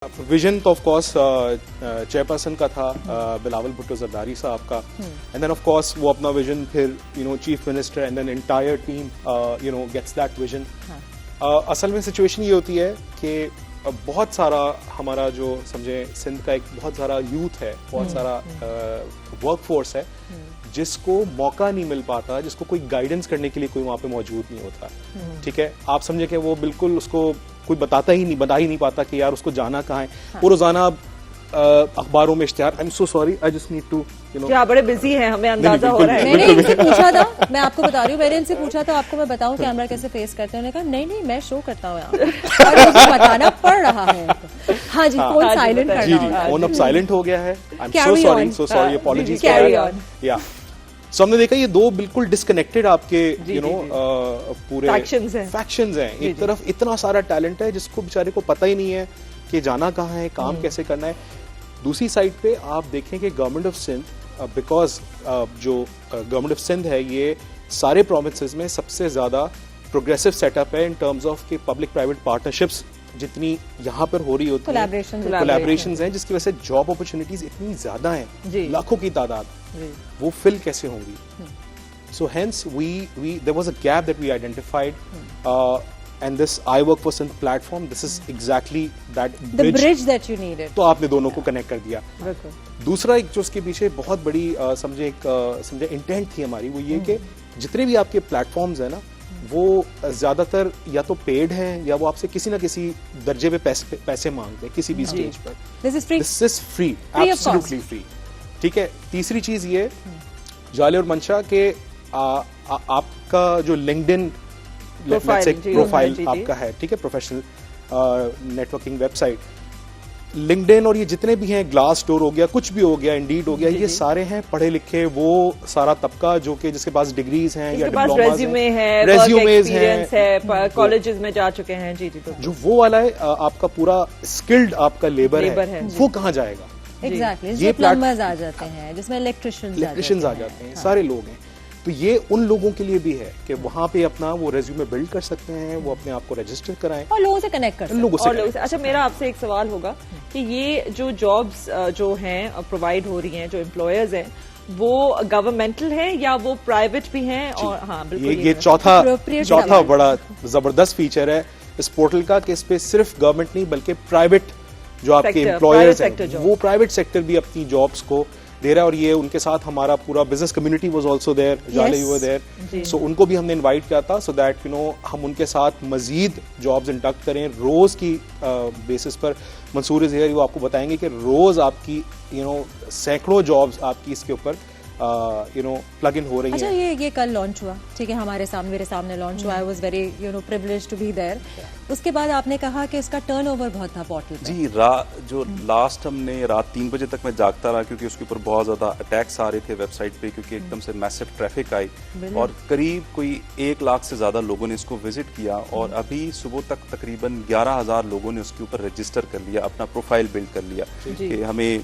Vision तो of course chairperson का था बिलावल भुट्टो जरदारी साहब का, एंड देन ऑफ कोर्स वो अपना विजन फिर chief minister and then entire team gets that vision. असल में सिचुएशन ये होती है कि बहुत सारा हमारा जो समझे सिंध का एक बहुत सारा यूथ है, बहुत सारा वर्क फोर्स है जिसको मौका नहीं मिल पाता, जिसको कोई गाइडेंस करने के लिए कोई वहां पे मौजूद नहीं होता। ठीक है, आप समझे कि वो बिल्कुल उसको कोई बता ही नहीं पाता कि यार उसको जाना कहाँ है। वो रोजाना अखबारों में इश्तिहार, I am so sorry, I just need to क्या बड़े बिजी हैं, हमें अंदाजा हो रहा है। मैंने इनसे पूछा था, मैं आपको बता रही हूँ, मैंने इनसे पूछा था आपको मैं बताऊं कैमरा कैसे फेस करते हैं। उन्होंने कहा नहीं मैं शो करता हूँ यहाँ और मुझे बताना पड़ रहा है। हाँ जी, फोन साइलेंट करना। जी जी, फोन अब साइलेंट हो गया है। आई am so sorry, apologies for that. या सो हमने देखा ये दो बिल्कुल डिस्कनेक्टेड आपके पूरे फैक्शंस हैं। एक तरफ इतना सारा टैलेंट है जिसको बेचारे को पता ही नहीं है कि जाना कहाँ है, काम कैसे करना है। दूसरी साइड पे आप देखें कि गवर्नमेंट ऑफ सिंध, बिकॉज जो गवर्नमेंट ऑफ सिंध है ये सारे प्रोविंसेस में सबसे ज्यादा प्रोग्रेसिव सेटअप है इन टर्म्स ऑफ कि पब्लिक प्राइवेट पार्टनरशिप्स जितनी यहाँ पर हो रही होती है, कोलैबोरेशंस हैं, जिसकी वजह से जॉब अपॉर्चुनिटीज इतनी ज्यादा हैं, लाखों की तादाद, वो फिल कैसे होंगी। So hence there was a gap that we identified and this I Work for Sindh platform, this is exactly that bridge that you needed। तो आपने दोनों को कनेक्ट कर दिया। दूसरा एक जो उसके पीछे बहुत बड़ी समझे इंटेंट थी हमारी, वो ये कि जितने भी आपके प्लेटफॉर्म्स हैं ना, वो ज्यादातर या तो पेड हैं या वो आपसे किसी ना किसी दर्जे पे पैसे मांगते हैं किसी भी स्टेज पर। This is free, absolutely free. ठीक है, तीसरी चीज ये जाले और मंशा के आपका जो लिंक्डइन प्रोफाइल आपका है, ठीक है, प्रोफेशनल नेटवर्किंग वेबसाइट, लिंक्डइन और ये जितने भी हैं, ग्लास डोर हो गया, कुछ भी हो गया, इंडीड हो गया, ये सारे हैं पढ़े लिखे वो सारा तबका जो कि जिसके पास डिग्रीज हैं या डिप्लोमास हैं, रेज्यूमेज हैं, कॉलेजेस में जा चुके हैं। जी जी, तो जो वो वाला है आपका पूरा स्किल्ड आपका लेबर है, वो कहाँ जाएगा? एग्जैक्टली, ये प्लम्बर्स आ जाते हैं, जिसमें इलेक्ट्रिशियंस आ जाते हैं, सारे लोग हैं। तो ये उन लोगों के लिए भी है कि वहां पे अपना वो रेज्यूमे बिल्ड कर सकते हैं, वो अपने आप को रजिस्टर कराएं और लोगों से कनेक्ट कर सकते हैं। अच्छा, मेरा आपसे एक सवाल होगा कि ये जो जॉब्स जो हैं प्रोवाइड हो रही हैं, जो एम्प्लॉयर्स हैं, वो गवर्नमेंटल है या वो प्राइवेट भी हैं? और हाँ बिल्कुल, ये चौथा बड़ा जबरदस्त फीचर है इस पोर्टल का कि इस पे सिर्फ गवर्नमेंट नहीं बल्कि प्राइवेट जो आपके एम्प्लॉयर्स हैं, वो प्राइवेट सेक्टर भी अपनी जॉब्स को दे रहा है। और ये उनके साथ हमारा पूरा business community was also there, जाले यू वर देयर, सो उनको भी हमने इनवाइट किया था सो दैट हम उनके साथ मजीद जॉब्स इंडक्ट करें रोज की बेसिस पर। मंसूर इज हियर, वो आपको बताएंगे कि रोज आपकी सैकड़ों जॉब्स आपकी इसके ऊपर प्लग इन हो रही है। अच्छा, ये कल लॉन्च हुआ, ठीक है, मेरे सामने लॉन्च हुआ। I was very privileged to be there. उसके बाद आपने कहा कि इसका टर्नओवर बहुत था पोर्टल पे। जी, जो लास्ट हमने रात 3 बजे तक मैं जागता रहा क्योंकि उसके ऊपर बहुत ज्यादा अटैक्स आ रहे थे वेबसाइट पे, क्योंकि एकदम से मैसिव ट्रैफिक आई और करीब कोई 1 लाख से ज्यादा लोगों ने इसको विजिट किया। और अभी सुबह तक तकरीबन 11,000 लोगों ने उसके ऊपर रजिस्टर कर लिया, अपना प्रोफाइल बिल्ड कर लिया। कि हमें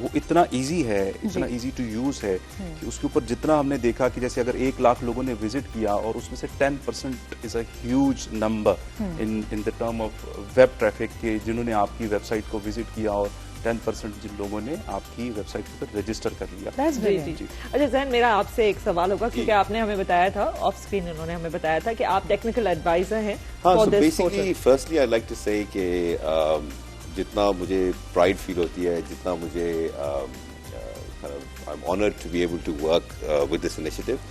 वो इतना ईजी है, इतना ईजी टू यूज है कि उसके ऊपर जितना हमने देखा कि जैसे अगर 1 लाख लोगों ने विजिट किया और उसमें से 10% is a huge number in the term of web traffic के जिन्होंने आपकी वेबसाइट को विजिट किया, और 10% जिन लोगों ने आपकी वेबसाइट पर रजिस्टर कर लिया। जी। अच्छा जैन, मेरा आपसे एक सवाल होगा क्योंकि आपने हमें बताया था ऑफ स्क्रीन, उन्होंने हमें बताया था कि आप टेक्निकल एडवाइजर हैं for this portal. Firstly I like to say कि जितना मुझे प्राइड फील होती है, जितना मुझे I'm honored to be able to work with this initiative.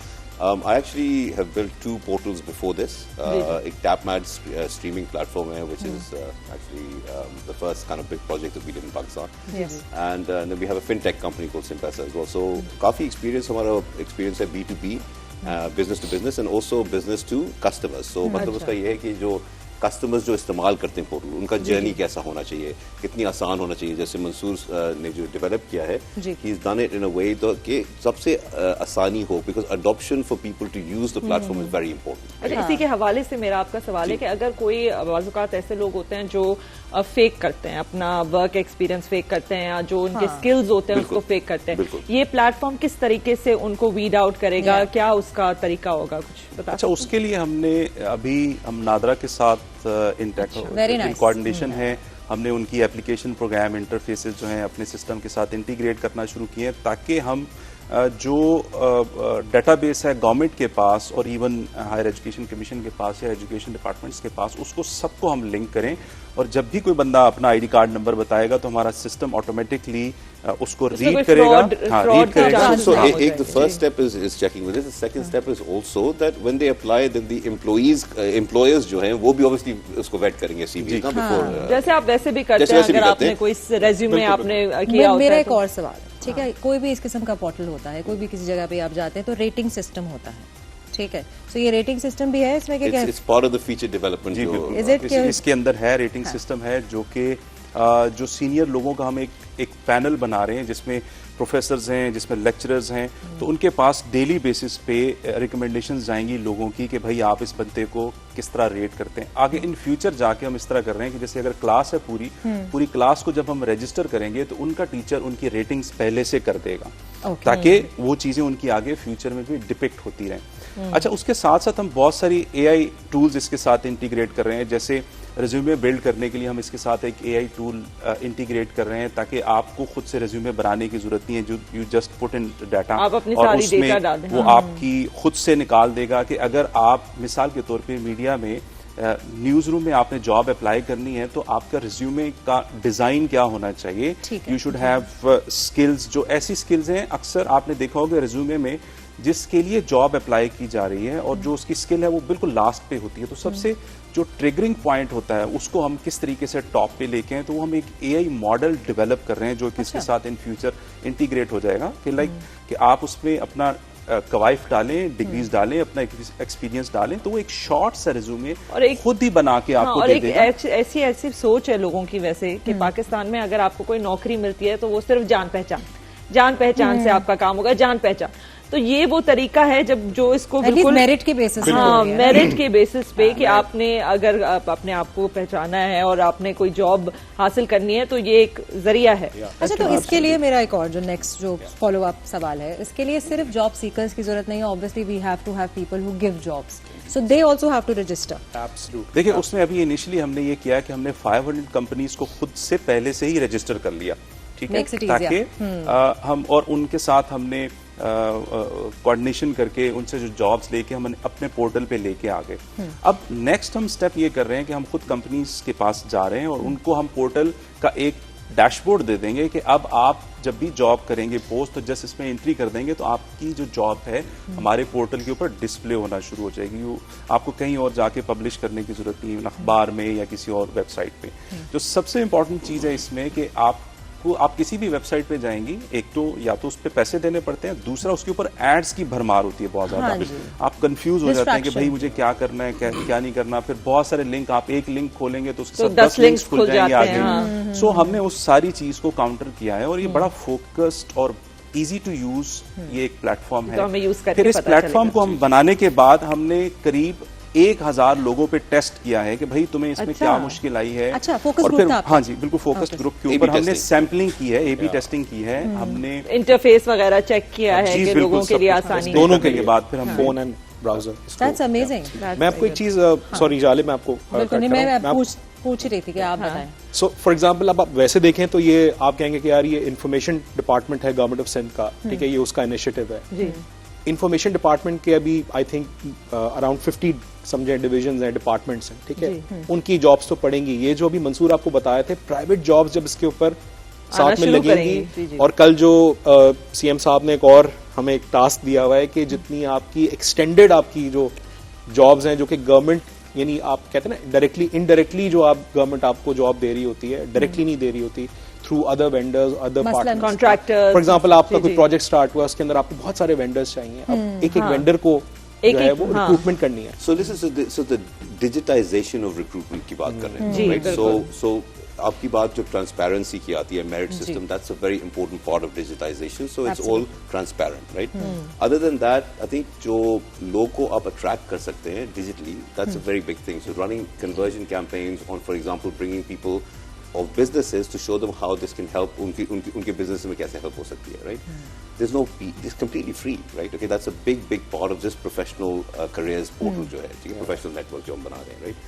I actually have built 2 portals before this. एक TapMad streaming platform है, which is actually the first kind of big project that we did in Pakistan. Yes. And then we have a fintech company called Simpesa as well. So काफी experience हमारा experience है B2B, business to business and also business to customers. So मतलब उसका ये है कि जो customers जो इस्तेमाल करते हैं पोर्टल, उनका जर्नी कैसा होना चाहिए, कितनी आसान होना चाहिए। जैसे मंसूर ने जो डेवलप किया है, he is done it in a way कि सबसे आसानी हो, because adoption for people to use the platform is very important. अच्छा, इसी के हवाले से मेरा आपका सवाल है कि अगर कोई बाज़ ऐसे लोग होते हैं जो फेक करते हैं, अपना वर्क एक्सपीरियंस फेक करते हैं, या जो उनके स्किल्स होते हैं उसको फेक करते हैं, ये प्लेटफॉर्म किस तरीके से उनको वीड आउट करेगा? क्या उसका तरीका होगा, कुछ बता? अच्छा, उसके लिए हम नादरा के साथ इन कोऑर्डिनेशन है हमने उनकी एप्लीकेशन प्रोग्राम इंटरफेसेस जो हैं अपने सिस्टम के साथ इंटीग्रेट करना शुरू किए हैं, ताकि हम जो डेटाबेस है गवर्नमेंट के पास और इवन हायर एजुकेशन कमीशन के पास या एजुकेशन डिपार्टमेंट्स के पास, उसको सबको हम लिंक करें। और जब भी कोई बंदा अपना आईडी कार्ड नंबर बताएगा तो हमारा सिस्टम ऑटोमेटिकली उसको रीड करेगा। रीड करेगा। So the first step is checking with it. The second step is also that when they apply, then the employers जो हैं वो भी obviously उसको वेट करेंगे CV ना before। जैसे आप वैसे भी करते हैं, अगर आपने कोई रेज्यूमे आपने किया होता है। मेरा एक और सवाल है, ठीक है, कोई भी इस किस्म का पोर्टल होता है, कोई भी किसी जगह पे आप जाते हैं तो रेटिंग सिस्टम होता है, ठीक है, तो ये रेटिंग सिस्टम भी है इसमें क्या? It's part of the feature development। इसके अंदर है रेटिंग सिस्टम है, जो कि जो सीनियर लोगों का हम एक पैनल बना रहे हैं जिसमें प्रोफेसर्स हैं, जिसमें लेक्चरर्स हैं, तो उनके पास डेली बेसिस पे रिकमेंडेशंस जाएंगी लोगों की कि भाई आप इस बंदे को किस तरह रेट करते हैं। आगे इन फ्यूचर जाके हम इस तरह कर रहे हैं कि जैसे अगर क्लास है पूरी क्लास को जब हम रजिस्टर करेंगे तो उनका टीचर उनकी रेटिंग्स पहले से कर देगा, ताकि वो चीजें उनकी आगे फ्यूचर में भी डिपिक्ट होती रहें। अच्छा, उसके साथ साथ हम बहुत सारी AI टूल्स इसके साथ इंटीग्रेट कर रहे हैं। जैसे रेज्यूमे बिल्ड करने के लिए हम इसके साथ एक AI टूल इंटीग्रेट कर रहे हैं, ताकि आपको खुद से रेज्यूमे बनाने की जरूरत नहीं है, जो you just put in data और उसमें वो आपकी खुद से निकाल देगा कि अगर आप मिसाल के तौर पे मीडिया में न्यूज रूम में आपने जॉब अप्लाई करनी है तो आपका रिज्यूमे का डिजाइन क्या होना चाहिए। यू शुड हैव स्किल्स, जो ऐसी स्किल्स हैं अक्सर आपने देखा होगा रिज्यूमे में जिसके लिए जॉब अप्लाई की जा रही है और जो उसकी स्किल है वो बिल्कुल लास्ट पे होती है। तो सबसे जो ट्रिगरिंग पॉइंट होता है उसको हम किस तरीके से टॉप पे लेके हैं, तो वो हम एक AI मॉडल डेवलप कर रहे हैं जो किसके साथ इन फ्यूचर इंटीग्रेट हो जाएगा कि कि आप उसमें अपना कवाइफ डालें, डिग्रीज डालें, अपना एक्सपीरियंस डालें, तो वो एक शॉर्ट सा रिज्यूमे खुद ही बना के आपको दे देगा। ऐसी सोच है लोगों की वैसे कि पाकिस्तान में अगर आपको कोई नौकरी मिलती है तो वो सिर्फ जान पहचान से आपका काम होगा, जान पहचान। तो ये वो तरीका है जब जो इसको बिल्कुल मेरिट के बेसिस, हाँ, मेरिट के बेसिस पे कि आपने अगर अपने आप को पहचाना है और आपने कोई जॉब हासिल करनी है तो ये एक जरिया है। अच्छा, तो इसके लिए मेरा एक और जो नेक्स्ट जो फॉलो अप सवाल है, इसके लिए सिर्फ जॉब सीकर्स की जरूरत नहीं है। Obviously we have to have people who give jobs, so they also have to register. Absolutely. देखिए, उसमें अभी इनिशियली हमने ये किया कि हमने 500 कंपनीज को खुद से पहले से ही रजिस्टर कर लिया, ठीक है, ताकि हम और उनके साथ हमने कोऑर्डिनेशन करके उनसे जो जॉब्स लेके हम अपने पोर्टल पे लेके आ गए। अब नेक्स्ट हम स्टेप ये कर रहे हैं कि हम खुद कंपनीज के पास जा रहे हैं और उनको हम पोर्टल का एक डैशबोर्ड दे देंगे कि अब आप जब भी जॉब करेंगे पोस्ट, तो जस्ट इसमें एंट्री कर देंगे तो आपकी जो जॉब है हमारे पोर्टल के ऊपर डिस्प्ले होना शुरू हो जाएगी। आपको कहीं और जाके पब्लिश करने की जरूरत नहीं है, अखबार में या किसी और वेबसाइट पे। जो सबसे इंपॉर्टेंट चीज है इसमें कि आप किसी भी वेबसाइट पे जाएंगी, एक तो या तो उस पे पैसे देने पड़ते हैं, दूसरा उसके ऊपर एड्स की भरमार होती है बहुत ज्यादा। आप कंफ्यूज हो जाते हैं कि भाई मुझे क्या करना है, क्या नहीं करना। फिर बहुत सारे लिंक, आप एक लिंक खोलेंगे तो उसके साथ 10 लिंक्स खुल जाएंगे आगे। सो हमने उस सारी चीज को काउंटर किया है और ये बड़ा फोकस्ड और इजी टू यूज ये एक प्लेटफॉर्म है। फिर इस प्लेटफॉर्म को हम बनाने के बाद हमने करीब 1000 लोगों पे टेस्ट किया है कि भाई तुम्हें इसमें क्या मुश्किल आई है। अच्छा, फोकस और ग्रुप फिर था हाँ जी, बिल्कुल फोकस्ड ग्रुप के ऊपर हमने सैम्पलिंग की है, AB टेस्टिंग की है, हमने इंटरफेस वगैरह चेक किया है कि लोगों के लिए आसानी, दोनों के लिए बाद फिर हम phone and browser. That's amazing. मैं आपको एक चीज, सॉरी जाले, मैं आपको पूछ रही थी कि आप बताएं। सो फॉर एग्जांपल अब आप वैसे देखें तो ये आप कहेंगे कि यार ये इंफॉर्मेशन डिपार्टमेंट है गवर्नमेंट ऑफ सिंध का, ठीक है, ये उसका इनिशिएटिव है। इंफॉर्मेशन डिपार्टमेंट के अभी आई थिंक अराउंड 50 समझे डिविजन हैं, डिपार्टमेंट्स हैं, ठीक है, उनकी जॉब्स तो पड़ेंगी। ये जो अभी मंसूर आपको बताए थे, प्राइवेट जॉब्स जब इसके ऊपर साथ में लगेंगी, और कल जो CM साहब ने एक और हमें एक टास्क दिया हुआ है कि जितनी आपकी एक्सटेंडेड आपकी जो जॉब्स हैं जो कि गवर्नमेंट, यानी आप कहते हैं ना डायरेक्टली इनडायरेक्टली जो आप गवर्नमेंट आपको जॉब दे रही होती है, डायरेक्टली नहीं दे रही होती, through other vendors, other partners, contractors. For example आपका कोई प्रोजेक्ट स्टार्ट हुआ, उसके अंदर आपको बहुत सारे वेंडर्स चाहिए, अब एक वेंडर को जो है वो रिक्रूटमेंट करनी है। So this is the digitisation of recruitment की बात कर रहे हैं, राइट? सो आपकी बात जो ट्रांसपेरेंसी की आती है, merit system, that's a very important part of digitisation, so it's all transparent, right? Other than that, I think जो लोग को आप अट्रैक्ट कर सकते हैं digitally, that's a very big thing. So running conversion campaigns on, for example, bringing people of businesses to show them how this can help उनके business में कैसे help हो सकती है, right? It's completely free, right? Okay, that's a big part of this professional careers portal जो है, ठीक है, professional network जो हम बना रहे हैं, right?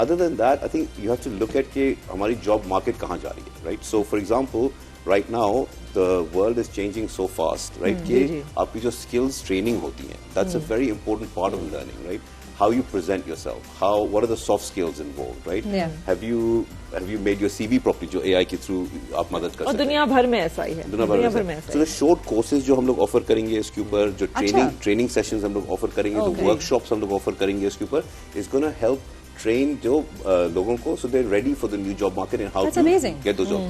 Other than that, I think you have to look at कि हमारी job market कहाँ जा रही है, right? So for example, right now the world is changing so fast, right? कि आपकी जो skills training होती हैं, that's a very important part of learning, right? How you present yourself, what are the soft skills involved, right? Yeah. Have you made your CV properly, जो AI के through आप मदद कर सकते हैं? और दुनिया भर में ऐसा ही है, दुनिया भर में ऐसा है। So the short courses जो हम लोग ऑफर करेंगे इसके ऊपर, जो ट्रेनिंग सेशंस हम लोग ऑफर करेंगे, जो वर्कशॉप्स हम लोग ऑफर करेंगे इसके ऊपर, is going to help train जो लोगों को, so they're ready for the new job market and how to get those jobs.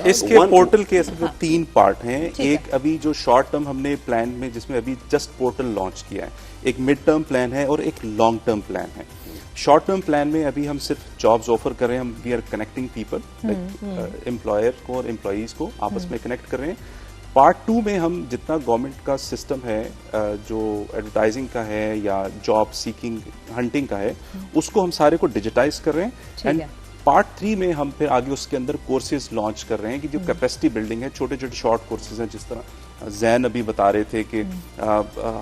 इसके पोर्टल के 3 पार्ट हैं। एक अभी जो शॉर्ट टर्म हमने प्लान में, जिसमें अभी जस्ट पोर्टल लॉन्च किया है, एक मिड टर्म प्लान है और एक लॉन्ग टर्म प्लान है। शॉर्ट टर्म प्लान में अभी हम सिर्फ जॉब्स ऑफर कर रहे हैं, हम we are connecting people, employer को और एम्प्लॉइज को आपस में कनेक्ट कर रहे हैं। पार्ट 2 में हम जितना गवर्नमेंट का सिस्टम है, जो एडवर्टाइजिंग का है या जॉब सीकिंग हंटिंग का है, उसको हम सारे को डिजिटाइज कर रहे हैं। एंड पार्ट 3 में हम फिर आगे उसके अंदर कोर्सेज लॉन्च कर रहे हैं कि जो कैपेसिटी बिल्डिंग है, छोटे छोटे शॉर्ट कोर्सेज हैं, जिस तरह जैन अभी बता रहे थे कि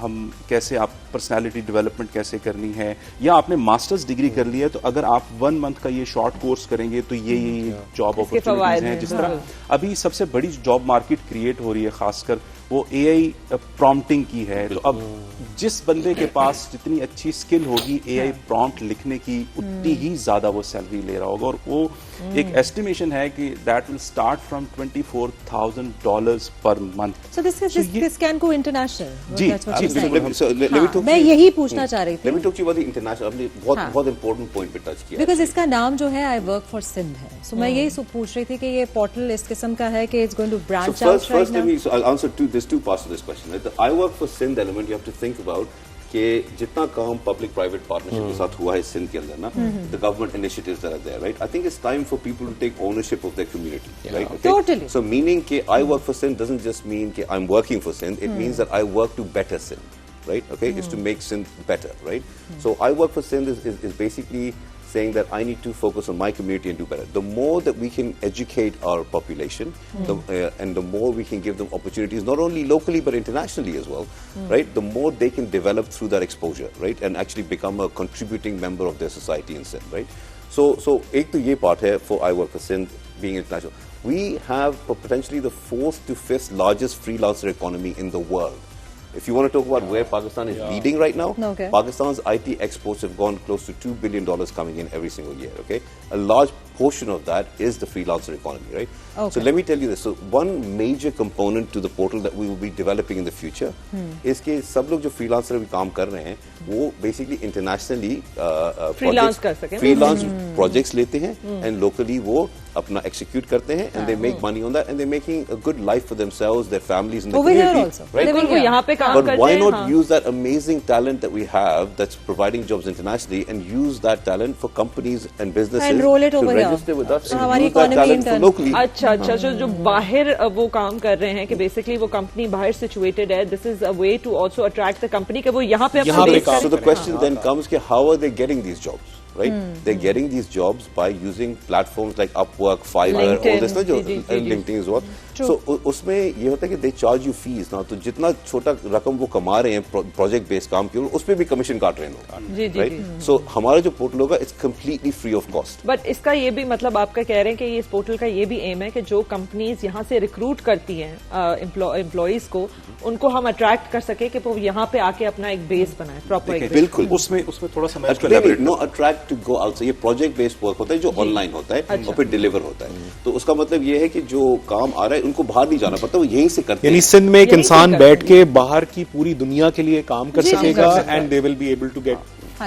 हम कैसे आप पर्सनालिटी डेवलपमेंट कैसे करनी है, या आपने मास्टर्स डिग्री कर ली है तो अगर आप 1 मंथ का ये शॉर्ट कोर्स करेंगे तो ये जॉब अपॉर्चुनिटीज हैं। जिस तरह अभी सबसे बड़ी जॉब मार्केट क्रिएट हो रही है, खासकर वो एआई प्रॉम्प्टिंग की है। तो अब जिस बंदे के पास जितनी अच्छी स्किल होगी एआई प्रॉम्प्ट लिखने की, उतनी ही ज्यादा वो सैलरी ले रहा होगा। और वो एक एस्टिमेशन है कि that will start from $24,000 per month. So this can go international. जी, मैं यही पूछना चाह रही थी। Let me talk to you about the international. आपने बहुत इंपॉर्टेंट पॉइंट पे टच किया, बिकॉज़ इसका नाम जो है आई वर्क फॉर सिंध है। सो मैं यही पूछ रही थी कि ये पोर्टल इस किस्म का है कि it's going to branch out right now. So I'll answer there's 2 parts to this question, right? The I work for Sindh element, you have to think about कि जितना काम पब्लिक प्राइवेट पार्टनरशिप के साथ हुआ है सिंध के अंदर ना, the government initiatives that are there, right? I think it's time for people to take ownership of their community, right? Okay? Totally. So meaning कि I work for Sindh doesn't just mean कि I'm working for Sindh, it means that I work to better Sindh, right? Okay, it's to make Sindh better, right? So I work for Sindh is basically saying that I need to focus on my community and do better. The more that we can educate our population, and the more we can give them opportunities, not only locally but internationally as well, right? The more they can develop through that exposure, right? And actually become a contributing member of their society in Sindh, right? So एक तो ये part है for I work for Sindh being international. We have potentially the 4th to 5th largest freelancer economy in the world. If you want to talk about where Pakistan is leading right now, Pakistan's IT exports have gone close to $2 billion coming in every single year, okay? A large portion of that is the freelancer economy, right? Okay. So let me tell you this. So one major component to the portal that we will be developing in the future is कि सब लोग जो freelancer अभी काम कर रहे हैं, वो basically internationally freelance projects लेते हैं and locally वो अपना execute करते हैं and they make money on that and they're making a good life for themselves, their families and the community, right? But why not use that amazing talent that we have that's providing jobs internationally and use that talent for companies and businesses and roll it over to register with us and use that talent for locally. अच्छा, जो बाहर वो काम कर रहे हैं कि basically वो कंपनी बाहर सिचुएटेड है, this is a way to also attract the company कि वो यहाँ पे So the question then comes कि how are they getting these jobs? Right? They're getting these jobs by using platforms like Upwork, Fiverr, all this, and LinkedIn as well. So उसमें ये होता है कि they charge you fees ना, तो जितना छोटा रकम वो कमा रहे हैं प्रोजेक्ट बेस्ड काम के, उस पे भी कमीशन काट रहे हैं लोग, right? So हमारा जो पोर्टल होगा it's completely free of cost. But इसका ये भी मतलब आपका कह रहे हैं कि इस पोर्टल का ये भी एम है कि जो कंपनीज यहाँ से रिक्रूट करती हैं एम्प्लॉइज को, उनको हम अट्रैक्ट कर सके कि वो यहाँ पे आके अपना एक बेस बनाए प्रॉपर। बिल्कुल, उसमें थोड़ा सा no attract to go out. ये प्रोजेक्ट बेस्ड वर्क होता है जो ऑनलाइन होता है और फिर डिलीवर होता है। तो उसका मतलब ये है कि जो काम आ रहा है उनको बाहर नहीं जाना पड़ता, वो यहीं से करते हैं। यानी सिंध में एक इंसान बैठ के बाहर की पूरी दुनिया के लिए काम कर सकेगा and they will be able to get.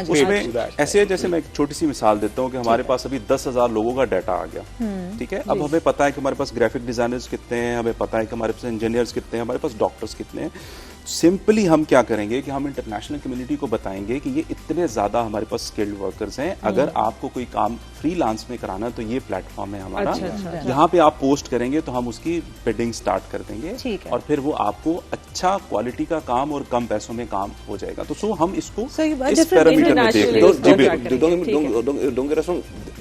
उसमें ऐसे है, जैसे मैं एक छोटी सी मिसाल देता हूँ कि हमारे पास अभी 10,000 लोगों का डाटा आ गया, ठीक है? अब हमें पता है कि हमारे पास ग्राफिक डिजाइनर्स कितने हैं, हमें पता है कि हमारे पास इंजीनियर्स कितने हैं, हमारे पास डॉक्टर्स कितने हैं। सिंपली हम क्या करेंगे कि हम इंटरनेशनल कम्युनिटी को बताएंगे कि ये इतने ज्यादा हमारे पास स्किल्ड वर्कर्स हैं, अगर आपको कोई काम फ्रीलांस में कराना तो ये प्लेटफॉर्म है हमारा, यहाँ पे आप पोस्ट करेंगे तो हम उसकी बिडिंग स्टार्ट कर देंगे और फिर वो आपको अच्छा क्वालिटी का काम और कम पैसों में काम हो जाएगा। तो हम इसको इस पैरामीटर में देख रहे हैं।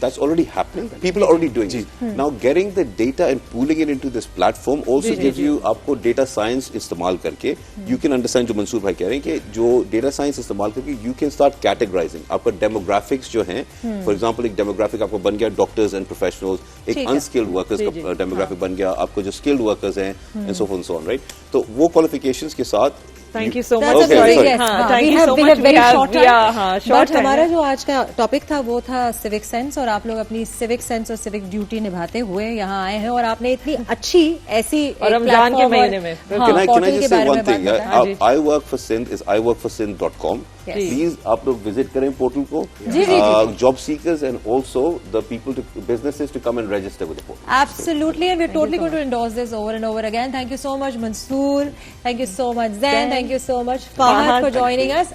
that's already happening. People are already doing it. Now getting the data and pooling it into this platform also gives you आपको data science इस्तेमाल करके you can understand जो मंसूर भाई कह रहे हैं कि जो data science इस्तेमाल करके you can start categorizing आपका demographics जो हैं, for example एक demographic आपको बन गया doctors and professionals, एक unskilled workers का demographic बन गया, आपको जो skilled workers हैं and so forth and so on, right? तो वो qualifications के साथ Thank you so much. Thank you so much. We have short time. But हमारा जो आज का टॉपिक था वो था सिविक सेंस, और आप लोग अपनी सिविक सेंस और सिविक ड्यूटी निभाते हुए यहाँ आए हैं, और आपने इतनी अच्छी ऐसी रमजान के महीने में Can I just say one thing? I work for Sindh is iworkforsindh.com. Please आप लोग विजिट करें पोर्टल को. Job seekers and also the people to businesses to come and register with the portal. Absolutely, and we're totally going to endorse this over and over again. Thank you so much, Mansoor. Thank you so much, Zain. Thank you so much, Fahad, for joining us.